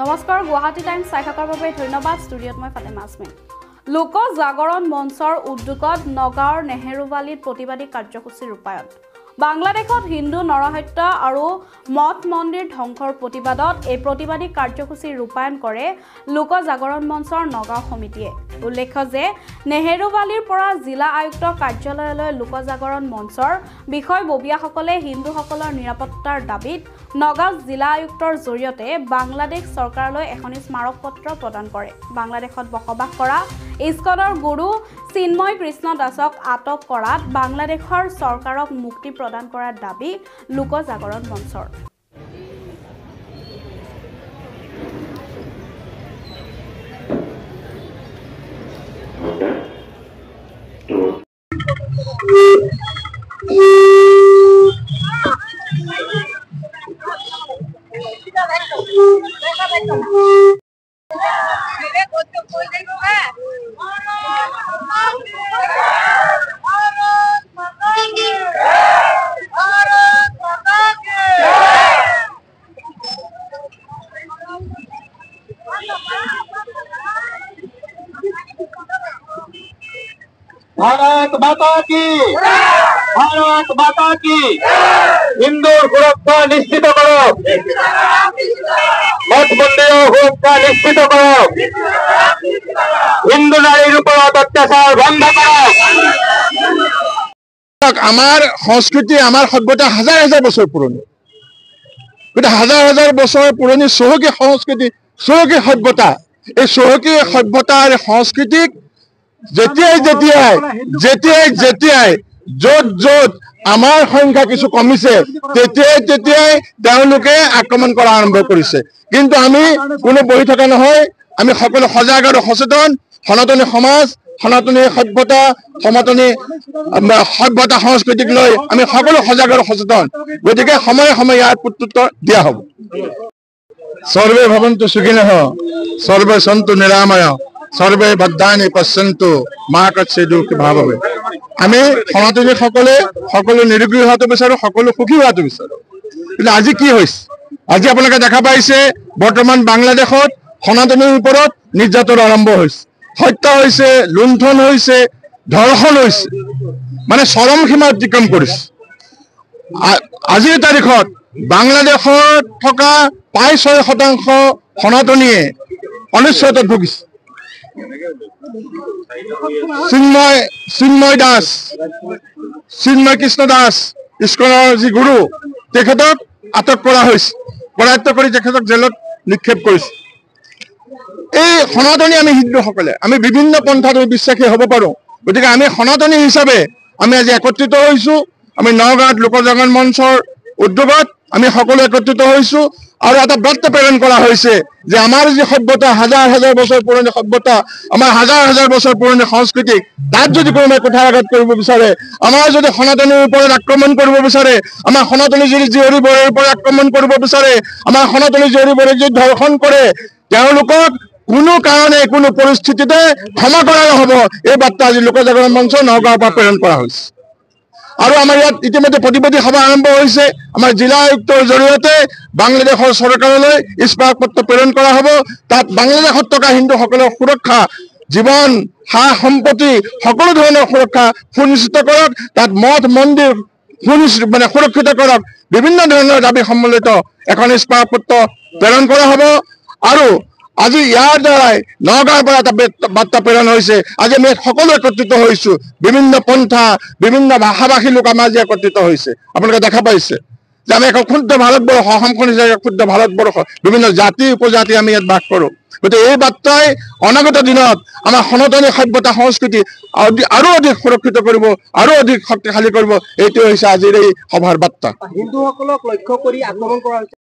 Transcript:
নমস্কাৰ গুৱাহাটী টাইমছ চাই থকাৰ বাবে ধন্যবাদ ষ্টুডিঅ'ত মই ফাতেমা আসমিন লোক জাগৰণ মঞ্চৰ উদ্যোগত নগাঁৱৰ নেহেৰুবালিত প্ৰতিবাদী কাৰ্যসূচী ৰূপায়ণ বাংলাদেশত হিন্দু নৰহত্য আৰু মঠ মন্দিৰ ধ্বংসৰ প্ৰতিবাদত এই প্ৰতিবাদী কাৰ্যসূচী ৰূপায়ণ কৰে লোক জাগৰণ মঞ্চৰ নগাঁও সমিতিয়ে উল্লেখ্য যে নেহেৰুবালিৰ পৰা জিলা আয়ুক্ত কাৰ্যালয়লৈ লোক জাগৰণ মঞ্চৰ বিষয়ববীয়াসকলে হিন্দুসকলৰ নিৰাপত্তাৰ দাবীত নগাঁও জিলা আয়ুক্তৰ জৰিয়তে বাংলাদেশ চৰকাৰলৈ এখন স্মাৰক পত্ৰ প্ৰদান কৰে বাংলাদেশত বসবাস কৰা ইস্কনৰ গুৰু চিন্ময় কৃষ্ণ দাসক আটক কৰাত বাংলাদেশৰ চৰকাৰক মুক্তি প্ৰদান কৰাৰ দাবী লোক জাগৰণ মঞ্চৰ भारत माता की हिंदू सुरक्षा निश्चित करो मठ मंदिर सुरक्षा निश्चित करो हिंदू नारीर ऊपर अत्याचार बंद करो आमार संस्कृति आमार सभ्यता हजार हजार बছৰ पुरानी गति हजार हजार बছৰ पुरानी चहकी संस्कृति चहकी सभ्यता এই চহকি সভ্যতাৰ সংস্কৃতিক যেতিয়াই য'ত য'ত আমাৰ সংখ্যা কিছু কমিছে তেতিয়াই আক্ৰমণ কৰা আৰম্ভ কৰিছে কিন্তু আমি কোনো বহি থকা নহয় আমি সকলো সজাগ আৰু সচেতন সনাতনী সমাজ সনাতনী সভ্যতা সভ্যতা সংস্কৃতিক লৈ আমি সকলো সজাগ আৰু সচেতন গতিকে সময়ে সময়ে ইয়াৰ প্ৰত্যুত্তৰ দিয়া হ'ব सर्वे भवन्तु सुखिनः सर्वे सन्तु निरामय सर्वे भद्राणि पश्यन्तु मा कश्चित् दुःखं भाववे আমি সনাতনী সকলো নিৰোগী হোৱাটো বিচাৰো সকলো সুখী হোৱাটো বিচাৰো কিন্তু আজি কি হৈছে আজি আপোনালোকে দেখা পাইছে বৰ্তমান বাংলাদেশত সনাতনীৰ ওপৰত নিৰ্যাতন আৰম্ভ হৈছে হত্যা হৈছে লুণ্ঠন হৈছে ধৰ্ষণ হৈছে মানে চৰম সীমা অতিক্ৰম কৰিছে আজিৰ তাৰিখত বাংলাদেশত থকা প্ৰায় 6% সনাতনীয়ে অনিশ্চয়তাত ভুগিছে চিন্ময় দাস চিন্ময় কৃষ্ণ দাস ইস্কনৰ যি গুৰু তেখেতক আটক কৰা হৈছে কৰায়ত্ব কৰি তেখেতক জেলত নিক্ষেপ কৰিছে এই সনাতনী আমি হিন্দুসকলে আমি বিভিন্ন পন্থাত বিশ্বাসী হ'ব পাৰোঁ গতিকে আমি সনাতনী হিচাপে আমি আজি একত্ৰিত হৈছোঁ আমি নগাঁৱত লোক জাগৰণ মঞ্চৰ উদ্যোগত আমি সকলো একত্ৰিত হৈছোঁ আৰু এটা বাৰ্তা প্ৰেৰণ কৰা হৈছে যে আমাৰ যি সভ্যতা হাজাৰ হাজাৰ বছৰ পুৰণি সভ্যতা আমাৰ হাজাৰ হাজাৰ বছৰ পুৰণি সংস্কৃতি তাত যদি কোনোবাই কুঠাৰাঘাত কৰিব বিচাৰে আমাৰ যদি সনাতনীৰ ওপৰত আক্ৰমণ কৰিব বিচাৰে আমাৰ সনাতনী যদি জীয়ৰী বোৱাৰীৰ ওপৰত আক্ৰমণ কৰিব বিচাৰে আমাৰ সনাতনী জীয়ৰী বোৱাৰীক যদি ধৰ্ষণ কৰে তেওঁলোকক কোনো কাৰণে কোনো পৰিস্থিতিতে ক্ষমা কৰা নহ'ব এই বাৰ্তা আজি লোক জাগৰণ মঞ্চ নগাঁৱৰ পৰা প্ৰেৰণ কৰা হৈছে আৰু আমাৰ ইয়াত ইতিমধ্যে প্ৰতিবাদী সভা আৰম্ভ হৈছে আমাৰ জিলা আয়ুক্তৰ জৰিয়তে বাংলাদেশৰ চৰকাৰলৈ স্মাৰক পত্ৰ প্ৰেৰণ কৰা হ'ব তাত বাংলাদেশত থকা হিন্দুসকলৰ সুৰক্ষা জীৱন সা সম্পত্তি সকলো ধৰণৰ সুৰক্ষা সুনিশ্চিত কৰক তাত মঠ মন্দিৰ সুৰক্ষিত কৰক বিভিন্ন ধৰণৰ দাবী সম্মিলিত এখন স্মাৰক পত্ৰ প্ৰেৰণ কৰা হ'ব আৰু আজি ইয়াৰ দ্বাৰাই নগাঁৱৰ পৰা এটা বাৰ্তা প্ৰেৰণ হৈছে আজি আমি সকলো একত্ৰিত হৈছোঁ বিভিন্ন পন্থা বিভিন্ন ভাষাভাষী লোক আমাৰ আজি একত্ৰিত হৈছে আপোনালোকে দেখা পাইছে যে আমি এখন ক্ষুদ্ৰ ভাৰতবৰ্ষ অসমখন হিচাপে ক্ষুদ্ৰ ভাৰতবৰ্ষ বিভিন্ন জাতি উপজাতি আমি ইয়াত বাস কৰোঁ গতিকে এই বাৰ্তাই অনাগত দিনত আমাৰ সনাতনী সভ্যতা সংস্কৃতি আৰু অধিক সুৰক্ষিত কৰিব আৰু অধিক শক্তিশালী কৰিব এইটো হৈছে আজিৰ এই সভাৰ বাৰ্তা হিন্দুসকলক লক্ষ্য কৰি আক্ৰমণ কৰা হৈছে